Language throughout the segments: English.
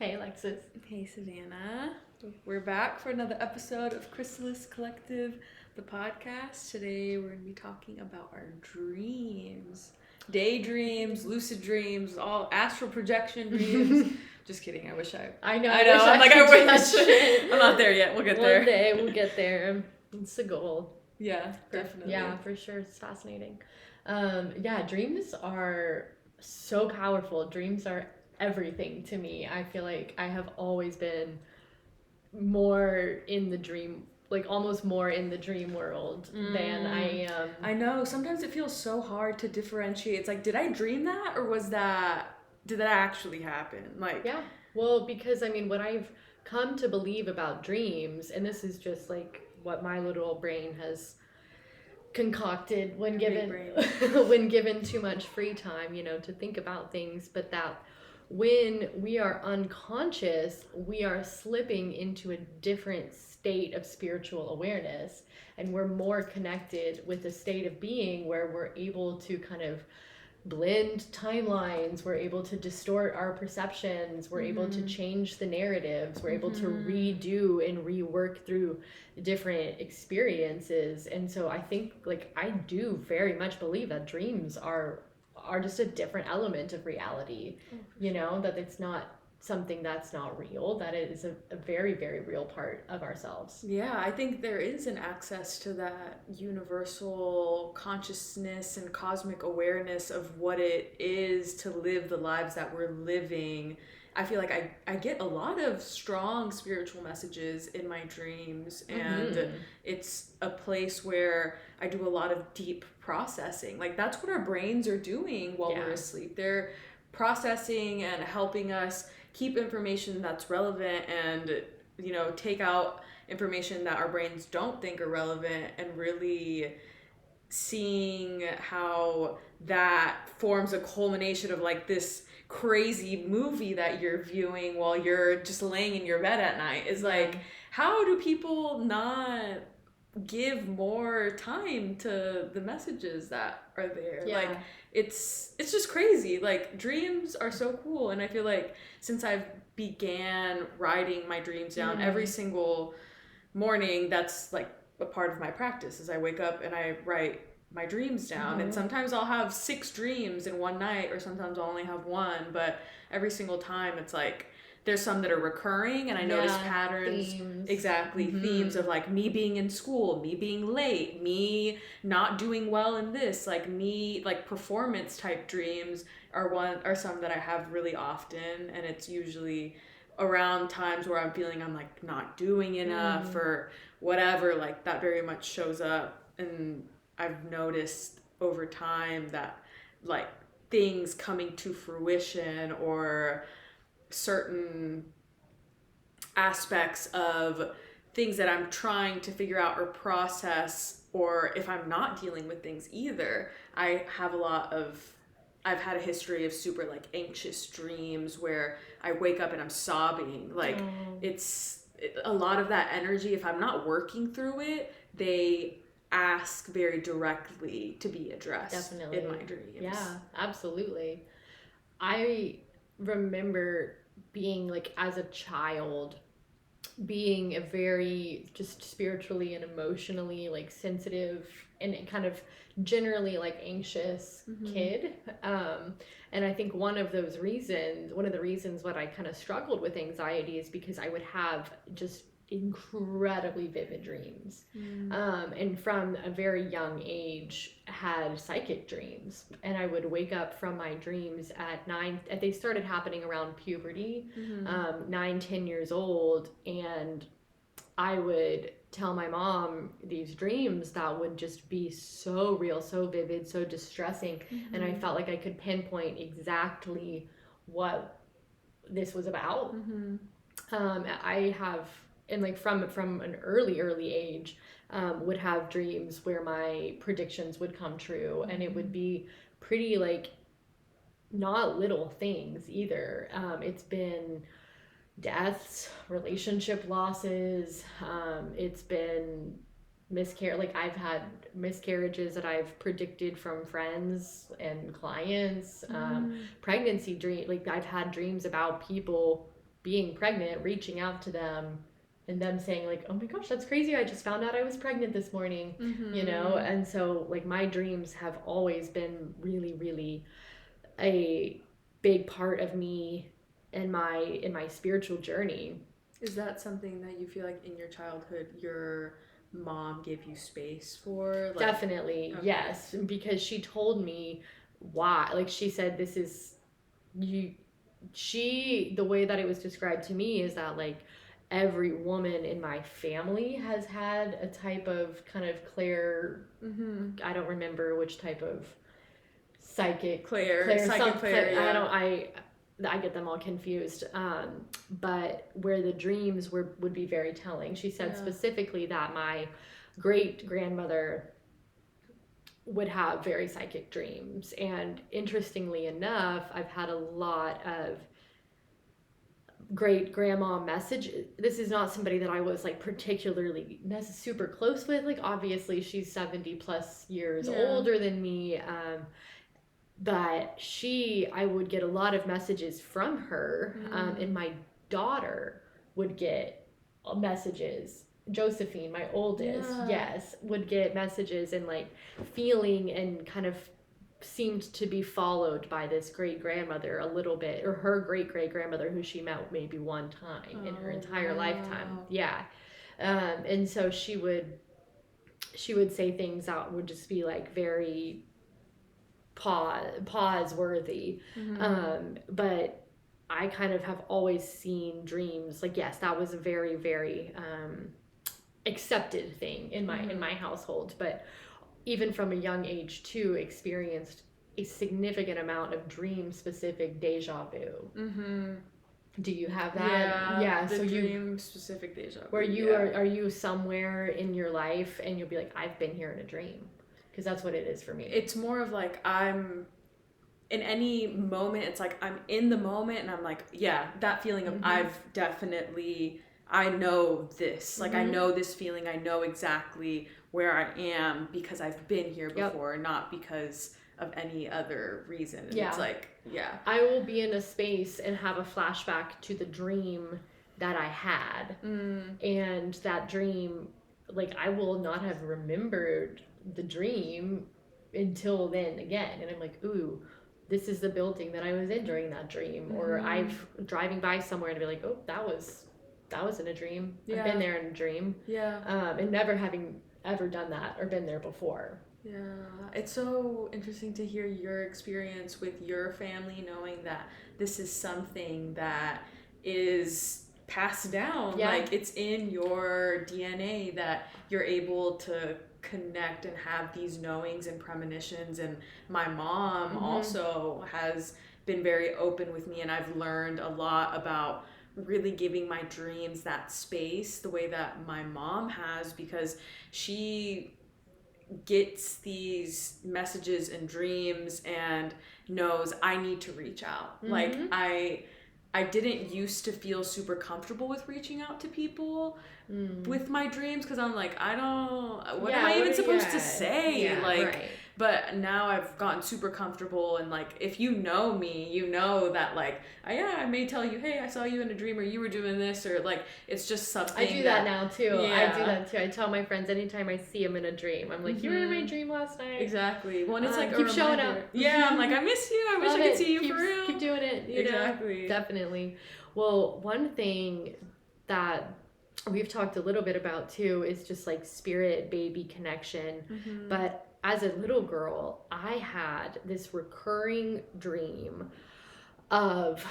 Hey, Alexis. Hey, Savannah. We're back for another episode of Chrysalis Collective, the podcast. Today we're going to be talking about our dreams. Daydreams, lucid dreams, all astral projection dreams. Just kidding. I wish I... I know. I know. I'm like, I wish. I'm not there yet. We'll get there. One day we'll get there. It's the goal. Yeah, definitely. Yeah, for sure. It's fascinating. Dreams are so powerful. Dreams are everything to me. I feel like I have always been more in the dream, like almost more in the dream world than I am. I know. Sometimes it feels so hard to differentiate. It's like, did I dream that, or did that actually happen? Like, yeah. Well, because I mean, what I've come to believe about dreams, and this is just like what my little brain has concocted when given too much free time, to think about things, but that when we are unconscious, we are slipping into a different state of spiritual awareness, and we're more connected with a state of being where we're able to kind of blend timelines, we're able to distort our perceptions, we're able to change the narratives, we're able to redo and rework through different experiences. And so I think, like, I do very much believe that dreams are just a different element of reality. That it's not something that's not real, that it is a very, very real part of ourselves. Yeah, I think there is an access to that universal consciousness and cosmic awareness of what it is to live the lives that we're living. I feel like I get a lot of strong spiritual messages in my dreams, and it's a place where I do a lot of deep processing. Like, that's what our brains are doing while we're asleep. They're processing and helping us keep information that's relevant and, take out information that our brains don't think are relevant, and really seeing how that forms a culmination of like this crazy movie that you're viewing while you're just laying in your bed at night. Is like, how do people not give more time to the messages that are there? Like, it's just crazy. Like, dreams are so cool, and I feel like since I've began writing my dreams down every single morning, that's like a part of my practice. Is I wake up and I write my dreams down, and sometimes I'll have 6 dreams in one night, or sometimes I'll only have one, but every single time it's like there's some that are recurring, and I notice patterns, themes of like me being in school, me being late, me not doing well in this, like me, like performance type dreams are some that I have really often, and it's usually around times where I'm feeling I'm like not doing enough or whatever. Like, that very much shows up, and I've noticed over time that like things coming to fruition, or certain aspects of things that I'm trying to figure out or process, or if I'm not dealing with things either, I've had a history of super like anxious dreams where I wake up and I'm sobbing. Like, a lot of that energy, if I'm not working through it, they ask very directly to be addressed in my dreams. Yeah, absolutely. I remember being like, as a child, being a very just spiritually and emotionally like sensitive and kind of generally like anxious kid. And I think one of the reasons what I kind of struggled with anxiety is because I would have just incredibly vivid dreams, and from a very young age had psychic dreams, and I would wake up from my dreams at 9. They started happening around puberty, 9-10 years old, and I would tell my mom these dreams that would just be so real, so vivid, so distressing, and I felt like I could pinpoint exactly what this was about. I have, and like from an early age, would have dreams where my predictions would come true, and it would be pretty like not little things either. It's been deaths, relationship losses, it's been like I've had miscarriages that I've predicted from friends and clients, pregnancy dream, like I've had dreams about people being pregnant, reaching out to them and them saying like, oh my gosh, that's crazy, I just found out I was pregnant this morning, you know. And so like my dreams have always been really, really a big part of me and my spiritual journey. Is that something that you feel like in your childhood your mom gave you space for? Like, Definitely, okay. yes, because she told me why. Like she said, this is you. The way that it was described to me is that like every woman in my family has had a type of kind of Claire. I don't remember which type of psychic Psychic Claire. Yeah. I get them all confused. But where the dreams would be very telling. She said specifically that my great grandmother would have very psychic dreams, and interestingly enough, I've had a lot of great grandma messages. This is not somebody that I was like particularly super close with. Like obviously she's 70 plus years older than me. But I would get a lot of messages from her, and my daughter would get messages. Josephine, my oldest, yes, would get messages and like feeling and kind of seemed to be followed by this great grandmother a little bit, or her great great grandmother who she met maybe one time in her entire lifetime. Yeah. And so she would say things that would just be like very pause worthy. But I kind of have always seen dreams like, yes, that was a very very accepted thing in my household, but even from a young age too experienced a significant amount of dream specific deja vu. Do you have that? Yeah, so dream specific deja vu. Where you are you somewhere in your life and you'll be like, I've been here in a dream? Because that's what it is for me. It's more of like I'm in any moment, it's like I'm in the moment and I'm like, yeah, that feeling of I know this. Like I know this feeling. I know exactly where I am because I've been here before, not because of any other reason. And it's like, I will be in a space and have a flashback to the dream that I had. And that dream, like I will not have remembered the dream until then again, and I'm like, ooh, this is the building that I was in during that dream. Or I've driving by somewhere and be like, oh, that was in a dream. I've been there in a dream. And never having ever done that or been there before. It's so interesting to hear your experience with your family, knowing that this is something that is passed down. Like it's in your DNA that you're able to connect and have these knowings and premonitions. And my mom also has been very open with me, and I've learned a lot about really giving my dreams that space the way that my mom has, because she gets these messages and dreams and knows I need to reach out. Like I didn't used to feel super comfortable with reaching out to people with my dreams, because I'm like, what am I even supposed to say? But now I've gotten super comfortable, and like if you know me, you know that like I may tell you, hey, I saw you in a dream, or you were doing this, or like it's just something. I do that now too. I do that too. I tell my friends anytime I see them in a dream, I'm like, you were in my dream last night. Exactly. Well, and it's like keep showing up. Yeah, I'm like, I miss you. I wish I could see you for real. Keep doing it. Exactly. Definitely. Well, one thing that we've talked a little bit about too is just like spirit baby connection. But as a little girl, I had this recurring dream of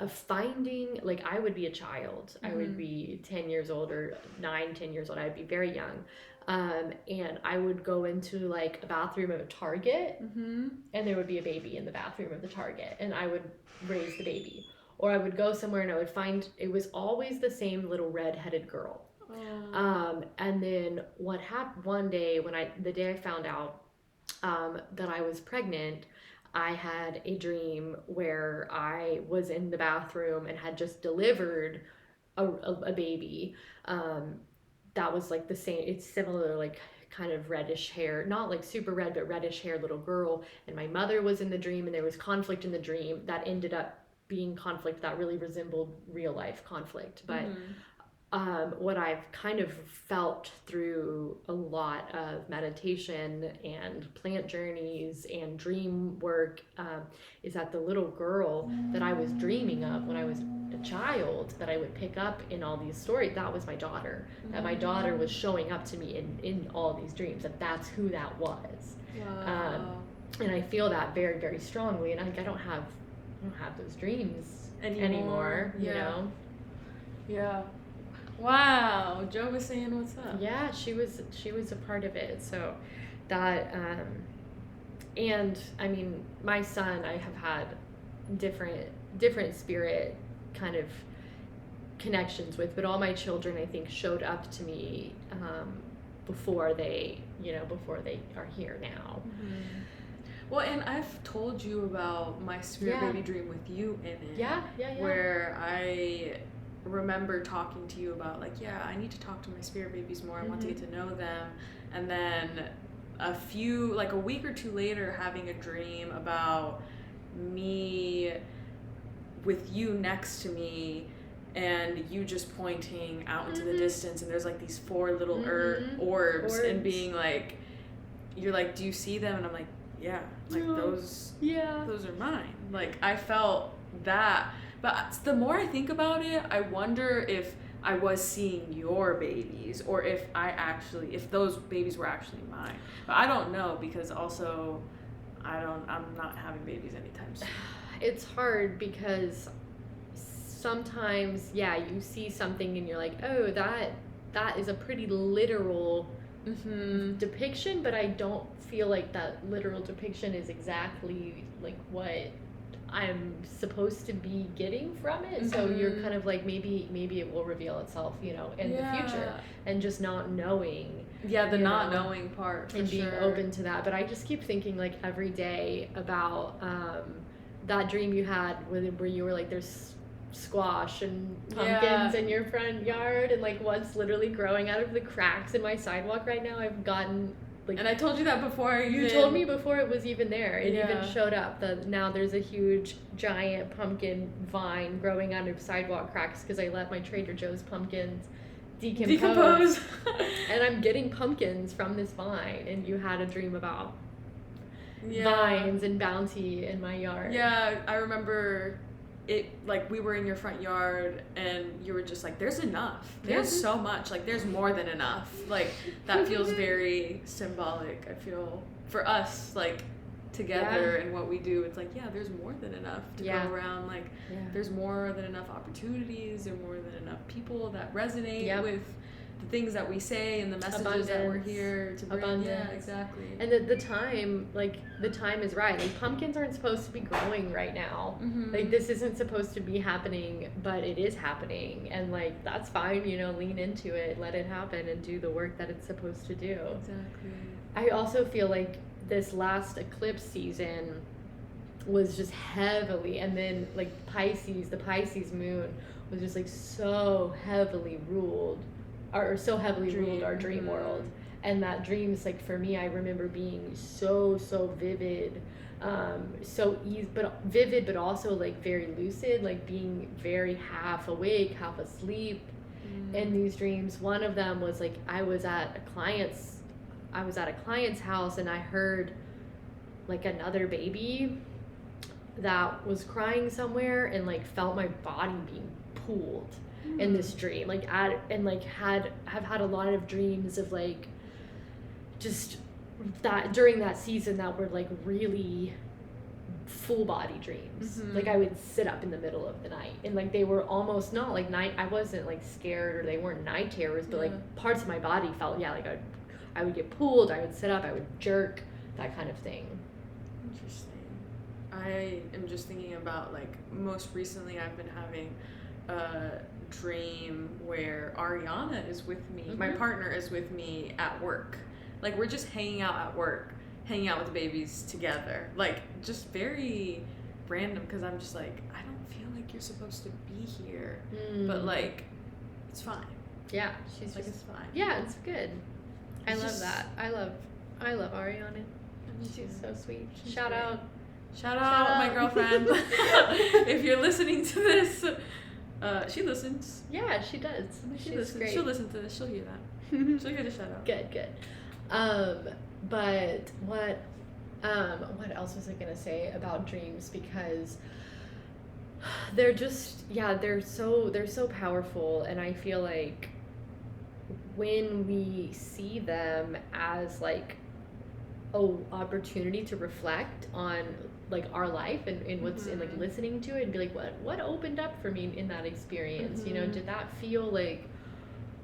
finding, like I would be a child. I would be 10 years old or 10 years old. I'd be very young. And I would go into like a bathroom of a Target, and there would be a baby in the bathroom of the Target, and I would raise the baby. Or I would go somewhere and I would find, it was always the same little red-headed girl. And then what happened one day the day I found out that I was pregnant, I had a dream where I was in the bathroom and had just delivered a baby that was like the same, it's similar, like kind of reddish hair, not like super red, but reddish hair little girl. And my mother was in the dream, and there was conflict in the dream that ended up being conflict that really resembled real life conflict. But Mhm. what I've kind of felt through a lot of meditation and plant journeys and dream work is that the little girl that I was dreaming of when I was a child, that I would pick up in all these stories, that was my daughter. That my daughter was showing up to me in all these dreams, that that's who that was. Wow. And I feel that very, very strongly. And I don't have those dreams anymore, you know? Yeah. Wow. Joe was saying what's up. Yeah, she was a part of it. So that and I mean, my son, I have had different spirit kind of connections with, but all my children, I think, showed up to me before they are here now. Well, and I've told you about my spirit Yeah. baby dream with you in it. Yeah. Where I remember talking to you about, like, yeah, I need to talk to my spirit babies more. I want to get to know them. And then a week or two later, having a dream about me with you next to me, and you just pointing out into the distance, and there's like these 4 little orbs, and being like, you're like, do you see them? And I'm like, yeah, like those are mine. Like, I felt that. But the more I think about it, I wonder if I was seeing your babies, or if those babies were actually mine. But I don't know, because also I'm not having babies anytime soon. It's hard because sometimes, you see something and you're like, oh, that is a pretty literal depiction, but I don't feel like that literal depiction is exactly like what I'm supposed to be getting from it. So you're kind of like, maybe it will reveal itself, in the future, and just not knowing. Yeah, the not knowing part, for and being sure. open to that. But I just keep thinking, like, every day about that dream you had where you were like, there's squash and pumpkins in your front yard, and like what's literally growing out of the cracks in my sidewalk right now. I've gotten like, and I told you that before. You told me before it was even there. It even showed up that now there's a huge giant pumpkin vine growing out of sidewalk cracks because I let my Trader Joe's pumpkins decompose. And I'm getting pumpkins from this vine. And you had a dream about vines and bounty in my yard. Yeah, I remember it, like, we were in your front yard and you were just like, there's enough. There's so much. Like, there's more than enough. Like, that feels very symbolic, I feel, for us, like, together and what we do. It's like, there's more than enough to go around. Like, there's more than enough opportunities, and more than enough people that resonate with the things that we say and the messages that we're here to bring. Abundance. Yeah, exactly. And the time is right. Like, pumpkins aren't supposed to be growing right now. Like, this isn't supposed to be happening, but it is happening. And like, that's fine, lean into it, let it happen, and do the work that it's supposed to do. Exactly. I also feel like this last eclipse season was just heavily, and then like the Pisces moon was just like so heavily ruled our dream world. And that dreams, like, for me, I remember being so vivid, vivid, but also like very lucid, like being very half awake, half asleep in these dreams. One of them was like, I was at a client's house, and I heard like another baby that was crying somewhere, and like felt my body being pulled in this dream, like have had a lot of dreams of like just that during that season that were like really full body dreams. Like, I would sit up in the middle of the night, and like they were almost not like night, I wasn't like scared, or they weren't night terrors, but like parts of my body felt like I would get pulled, I would sit up, I would jerk, that kind of thing. Interesting. I am just thinking about, like, most recently I've been having a dream where Ariana is with me, my partner is with me at work. Like, we're just hanging out at work, hanging out with the babies together. Like, just very random, because I'm just like, I don't feel like you're supposed to be here. But like, it's fine. Yeah, she's like, just, it's fine. Yeah, it's good. I love that. I love Ariana. She's so sweet. Shout out Shout out my girlfriend. If you're listening to this, she listens. Yeah, she does. She listens. Great. She'll listen to this. She'll hear that. She'll get a shout out. Good. But what else was I gonna say about dreams? Because they're just, they're so powerful, and I feel like when we see them as like a opportunity to reflect on like our life and what's in like listening to it and be like, what opened up for me in that experience? You know, did that feel like,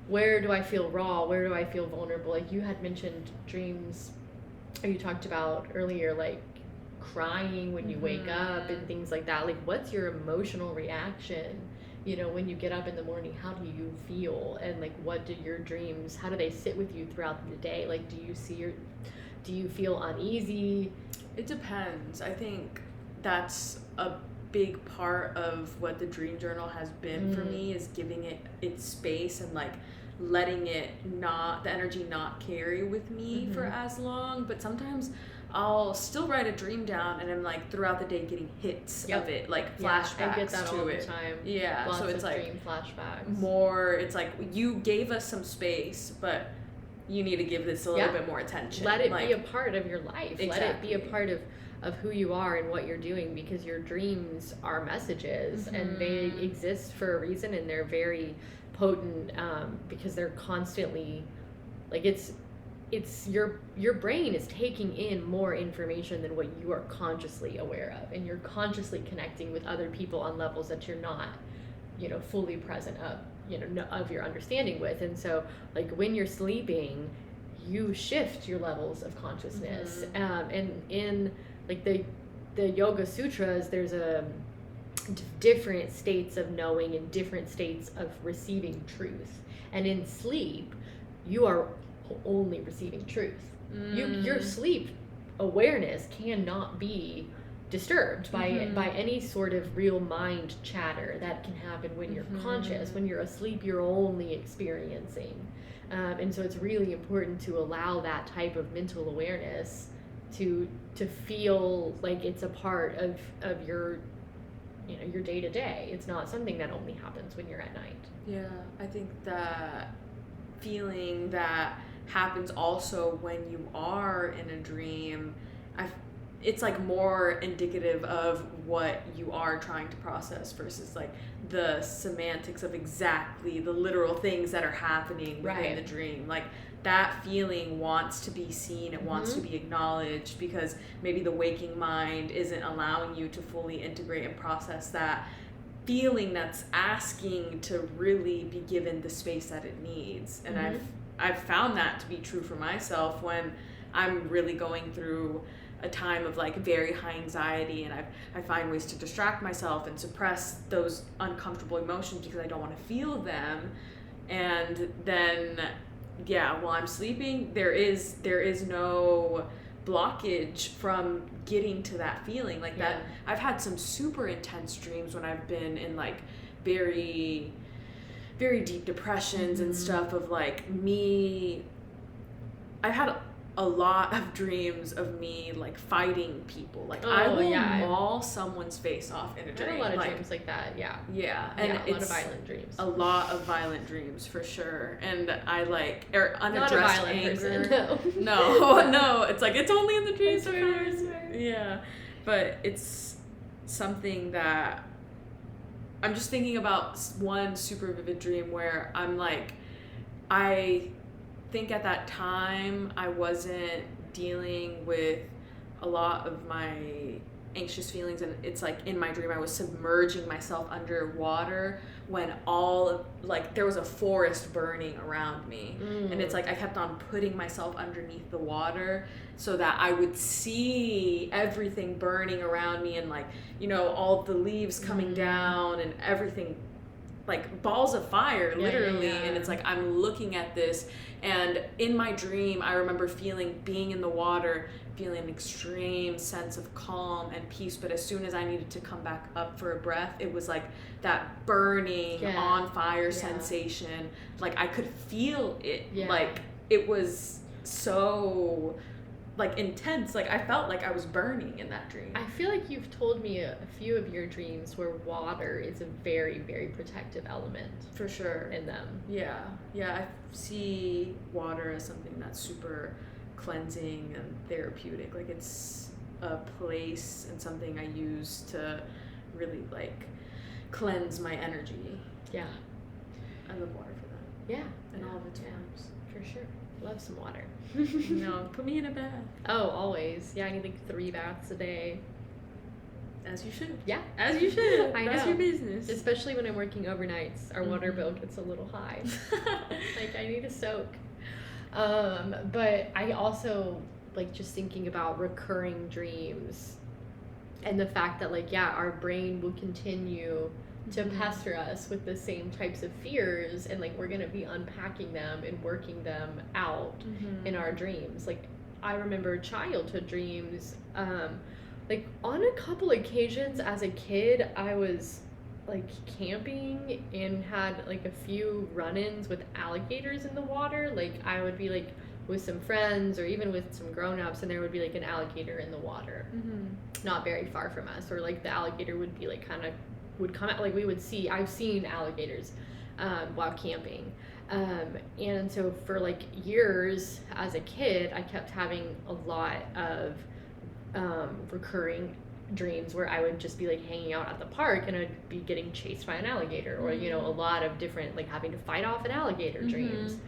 where do I feel raw? Where do I feel vulnerable? Like you had mentioned dreams, or you talked about earlier, like crying when you wake up and things like that. Like, what's your emotional reaction? You know, when you get up in the morning, how do you feel? And like, what do your dreams, how do they sit with you throughout the day? Like, do you feel uneasy? It depends. I think that's a big part of what the dream journal has been for me, is giving it its space and like letting it the energy not carry with me for as long. But sometimes I'll still write a dream down and I'm like throughout the day getting hits of it, like flashbacks I get that to all it. The time. Yeah, Lots so it's of like dream flashbacks. More, it's like you gave us some space, but you need to give this a little bit more attention. Let it be a part of your life. Exactly. Let it be a part of who you are and what you're doing, because your dreams are messages and they exist for a reason, and they're very potent because they're constantly like it's your brain is taking in more information than what you are consciously aware of, and you're consciously connecting with other people on levels that you're not, you know, fully present of your understanding with. And so like when you're sleeping, you shift your levels of consciousness. And in like the Yoga Sutras, there's a different states of knowing and different states of receiving truth. And in sleep, you are only receiving truth. Your sleep awareness cannot be disturbed by any sort of real mind chatter that can happen when you're conscious. When you're asleep, you're only experiencing. And so it's really important to allow that type of mental awareness to feel like it's a part of your, you know, your day to day. It's not something that only happens when you're at night. Yeah, I think that feeling that happens also when you are in a dream. It's like more indicative of what you are trying to process versus like the semantics of exactly the literal things that are happening within the dream. Like that feeling wants to be seen, it wants to be acknowledged, because maybe the waking mind isn't allowing you to fully integrate and process that feeling that's asking to really be given the space that it needs. And I've found that to be true for myself when I'm really going through a time of like very high anxiety, and I find ways to distract myself and suppress those uncomfortable emotions because I don't want to feel them. And then while I'm sleeping, there is no blockage from getting to that feeling like that. I've had some super intense dreams when I've been in like very very deep depressions and stuff of like me. I've had a lot of dreams of me like fighting people. Like I will maul someone's face off in a dream. I had a lot of dreams like that. And a lot of violent dreams. A lot of violent dreams for sure. And I like unaddressed anger. Person, no, it's like it's only in the dreams. I swear. Yeah, but it's something that I'm just thinking about one super vivid dream where I'm like, I think at that time I wasn't dealing with a lot of my anxious feelings, and it's like in my dream I was submerging myself underwater when there was a forest burning around me. And it's like I kept on putting myself underneath the water so that I would see everything burning around me, and like, you know, all the leaves coming down and everything, like balls of fire literally. And it's like I'm looking at this, and in my dream I remember being in the water, feeling an extreme sense of calm and peace, but as soon as I needed to come back up for a breath, it was like that burning on fire sensation. Like I could feel it. Like it was so like intense. Like I felt like I was burning in that dream. I feel like you've told me a few of your dreams where water is a very, very protective element For sure. in them. Yeah. I see water as something that's super cleansing and therapeutic. Like it's a place and something I use to really like cleanse my energy. Yeah. I love water for that. Yeah. In all of its Yeah. forms. For sure. Love some water. No, put me in a bath. Oh, always. Yeah, I need like 3 baths a day. As you should. Yeah. As you should. I That's know. your business. Especially when I'm working overnights, our water Mhm. bill gets a little high. Like I need a soak. But I also like just thinking about recurring dreams and the fact that like yeah, our brain will continue to Mhm. pester us with the same types of fears, and like we're gonna be unpacking them and working them out Mhm. in our dreams. Like I remember childhood dreams, like on a couple occasions as a kid I was like camping and had like a few run-ins with alligators in the water. Like I would be like with some friends or even with some grown-ups, and there would be like an alligator in the water Mhm. not very far from us, or like the alligator would be like kind of would come out, like we would see, I've seen alligators while camping, and so for like years as a kid I kept having a lot of recurring dreams where I would just be like hanging out at the park and I'd be getting chased by an alligator, or you know, a lot of different like having to fight off an alligator dreams,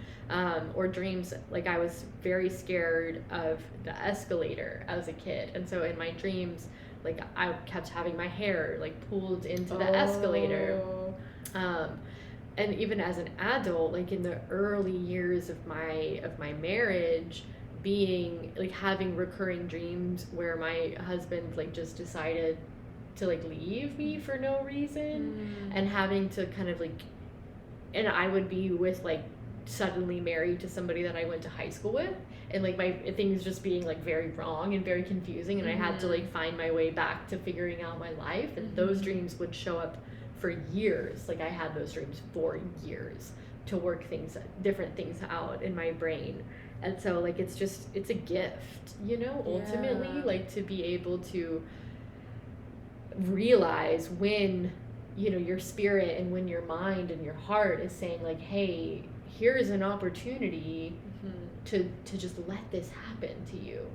or dreams like I was very scared of the escalator as a kid, and so in my dreams like I kept having my hair like pulled into the escalator, and even as an adult, like in the early years of my marriage, being like having recurring dreams where my husband like just decided to like leave me for no reason, and having to kind of like, and I would be with like suddenly married to somebody that I went to high school with, and like my things just being like very wrong and very confusing, and I had to like find my way back to figuring out my life, and those dreams would show up for years. Like I had those dreams for years to work different things out in my brain. And so like it's a gift, you know, ultimately, Yeah. like to be able to realize when, you know, your spirit and when your mind and your heart is saying like, hey, here's an opportunity to just let this happen to you,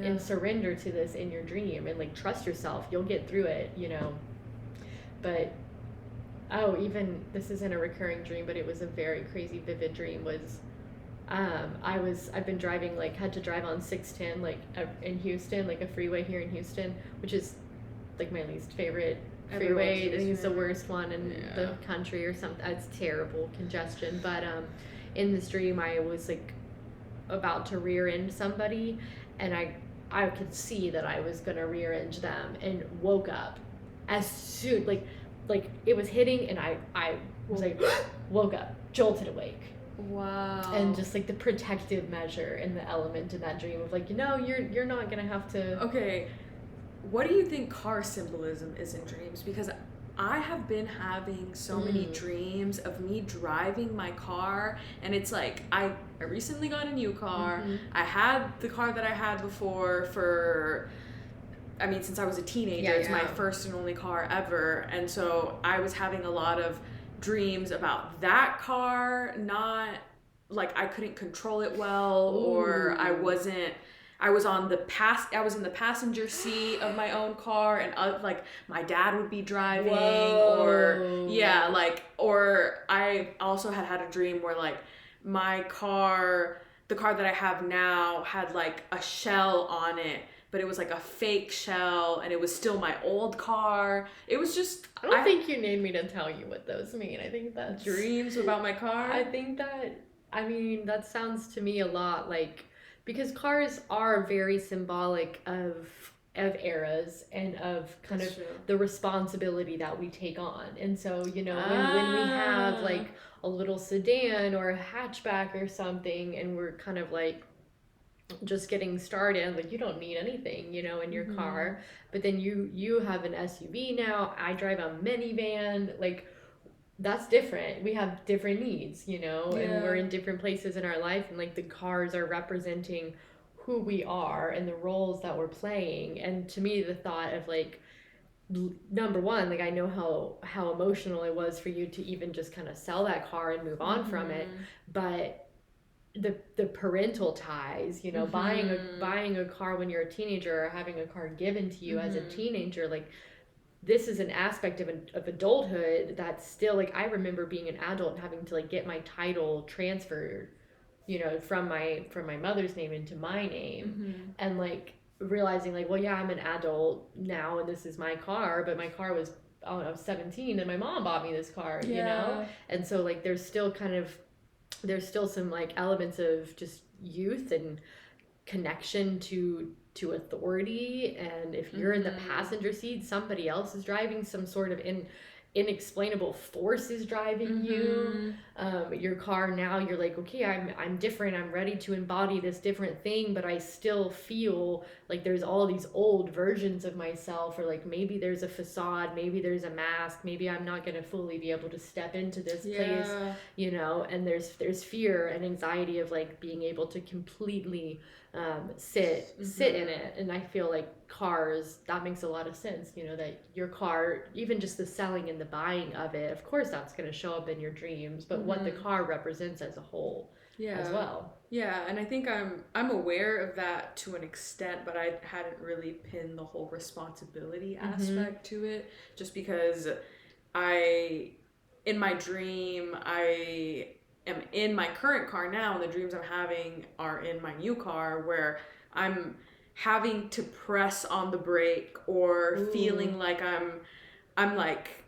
and surrender to this in your dream, and like trust yourself, you'll get through it, you know. But even this isn't a recurring dream, but it was a very crazy vivid dream. Was I've been driving, like had to drive on 610 like in Houston, like a freeway here in Houston, which is like my least favorite freeway. I think it's the worst one in the country or something. It's terrible congestion. But in this dream I was like about to rear end somebody, and I could see that I was gonna rear end them, and woke up as soon like it was hitting, and I was like woke up, jolted awake. Wow. And just like the protective measure and the element in that dream of like, you know, you're not gonna have to. Okay, what do you think car symbolism is in dreams? Because I have been having so many dreams of me driving my car, and it's like I recently got a new car. I had the car that I had before for, I mean, since I was a teenager. It's my first and only car ever, and so I was having a lot of dreams about that car, not like I couldn't control it well, or I was in the passenger seat of my own car, and like my dad would be driving. Or I also had a dream where like my car, the car that I have now, had like a shell on it, but it was like a fake shell, and it was still my old car. It was just, I don't think you need me to tell you what those mean. I think that's dreams about my car. I think that, I mean, that sounds to me a lot like, because cars are very symbolic of eras and of kind That's of true. the responsibility that we take on. And so, you know, when we have like a little sedan or a hatchback or something, and we're kind of like just getting started, like you don't need anything, you know, in your car, but then you have an SUV now. I drive a minivan. Like that's different. We have different needs, you know, and we're in different places in our life, and like the cars are representing who we are and the roles that we're playing. And to me, the thought of like, number one, like I know how emotional it was for you to even just kind of sell that car and move on from it, but the parental ties, you know, buying a car when you're a teenager, or having a car given to you as a teenager, like this is an aspect of adulthood that's still like, I remember being an adult and having to like get my title transferred, you know, from my mother's name into my name, and like realizing like, well, yeah, I'm an adult now and this is my car, but my car was, I don't know, 17 and my mom bought me this car, you know? And so like there's still some like elements of just youth and connection to authority, and if you're in the passenger seat, somebody else is driving, some sort of inexplainable force is driving you. Your car now, you're like, okay, I'm different, I'm ready to embody this different thing, but I still feel like there's all these old versions of myself, or like maybe there's a facade, maybe there's a mask, maybe I'm not going to fully be able to step into this place, you know, and there's fear and anxiety of like being able to completely sit in it. And I feel like cars, that makes a lot of sense, you know, that your car, even just the selling and the buying of it, of course that's going to show up in your dreams, but what the car represents as a whole as well. And I think I'm aware of that to an extent, but I hadn't really pinned the whole responsibility aspect to it, just because in my dream, I am in my current car now, and the dreams I'm having are in my new car, where I'm having to press on the brake, or feeling like I'm like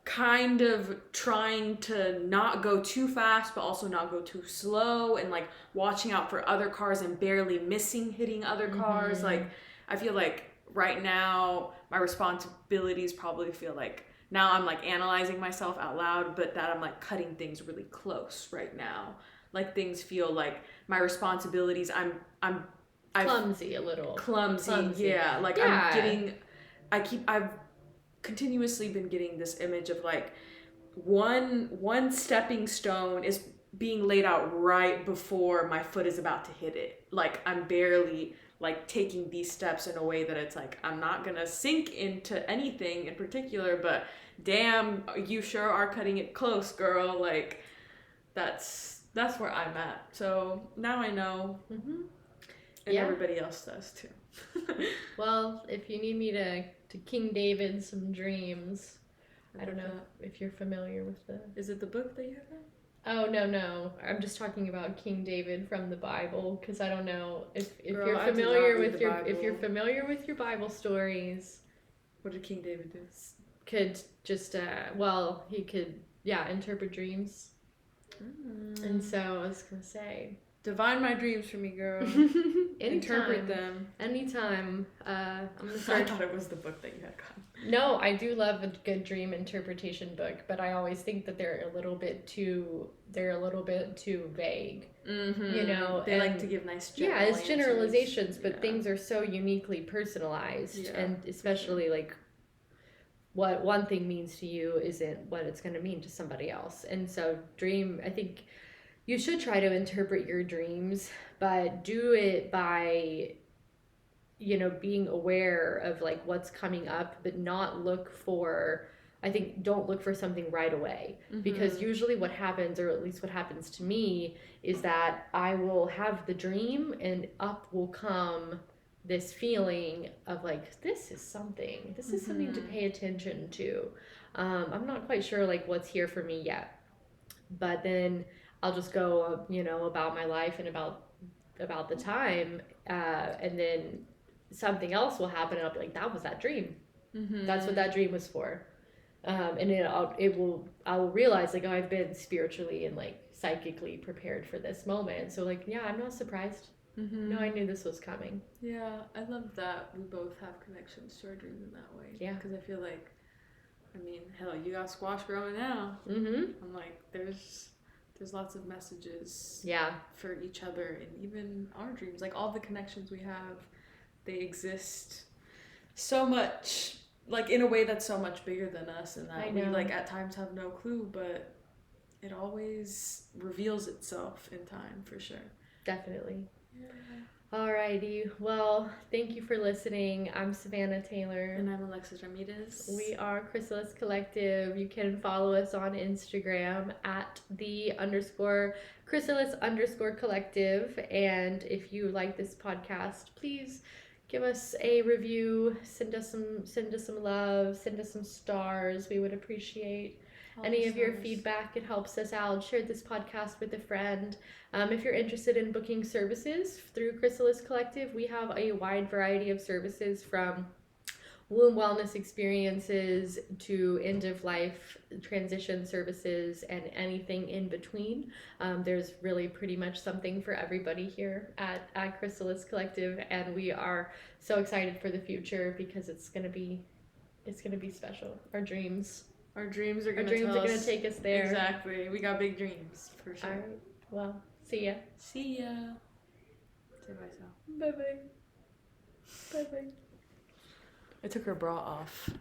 kind of trying to not go too fast but also not go too slow, and like watching out for other cars and barely missing hitting other cars. Like I feel like right now my responsibilities probably feel like, now I'm like analyzing myself out loud, but that I'm like cutting things really close right now. Like things feel like my responsibilities, I'm clumsy, a little clumsy. Yeah. Like I've continuously been getting this image of like one stepping stone is being laid out right before my foot is about to hit it. Like I'm barely like taking these steps in a way that it's like, I'm not gonna sink into anything in particular, but damn, you sure are cutting it close, girl. Like that's where I'm at. So now I know, and everybody else does too. Well, if you need me to King David some dreams, I don't know if you're familiar with Is it the book that you have read? Oh, no. I'm just talking about King David from the Bible, because I don't know if Girl, you're familiar with your Bible stories. What did King David do? Could just he could interpret dreams. And so I was gonna say, divine my dreams for me, girl. Interpret them anytime. I'm gonna I thought it was the book that you had gotten. No, I do love a good dream interpretation book, but I always think that they're a little bit too vague. You know, they like to give nice it's generalizations, but things are so uniquely personalized, and especially like what one thing means to you isn't what it's going to mean to somebody else. And so I think you should try to interpret your dreams, but do it by, you know, being aware of like what's coming up, but don't look for something right away, because usually what happens, or at least what happens to me, is that I will have the dream and up will come this feeling of like, this is something to pay attention to. I'm not quite sure like what's here for me yet, but then I'll just go, you know, about my life and about the time, and then something else will happen, and I'll be like, that was that dream. That's what that dream was for. And I will realize like, oh, I've been spiritually and like psychically prepared for this moment. So like, yeah, I'm not surprised. No, I knew this was coming. Yeah, I love that we both have connections to our dreams in that way. Yeah, because I feel like, I mean, hell, you got squash growing now. I'm like, there's lots of messages. For each other, and even our dreams, like all the connections we have, they exist so much, like in a way that's so much bigger than us, and that we like at times have no clue, but it always reveals itself in time, for sure. Definitely. Alrighty. Well, thank you for listening. I'm Savannah Taylor. And I'm Alexis Ramirez. We are Chrysalis Collective. You can follow us on Instagram at _Chrysalis_collective. And if you like this podcast, please give us a review. Send us some love. Send us some stars. We would appreciate any of your feedback. It helps us out. Share this podcast with a friend. If you're interested in booking services through Chrysalis Collective, we have a wide variety of services from womb wellness experiences to end of life transition services and anything in between. There's really pretty much something for everybody here at Chrysalis Collective, and we are so excited for the future because it's gonna be special. Our dreams are gonna take us there. Exactly. We got big dreams for sure. All right. Well, see ya. See ya. Say bye, Sal. Bye bye. Bye bye. I took her bra off.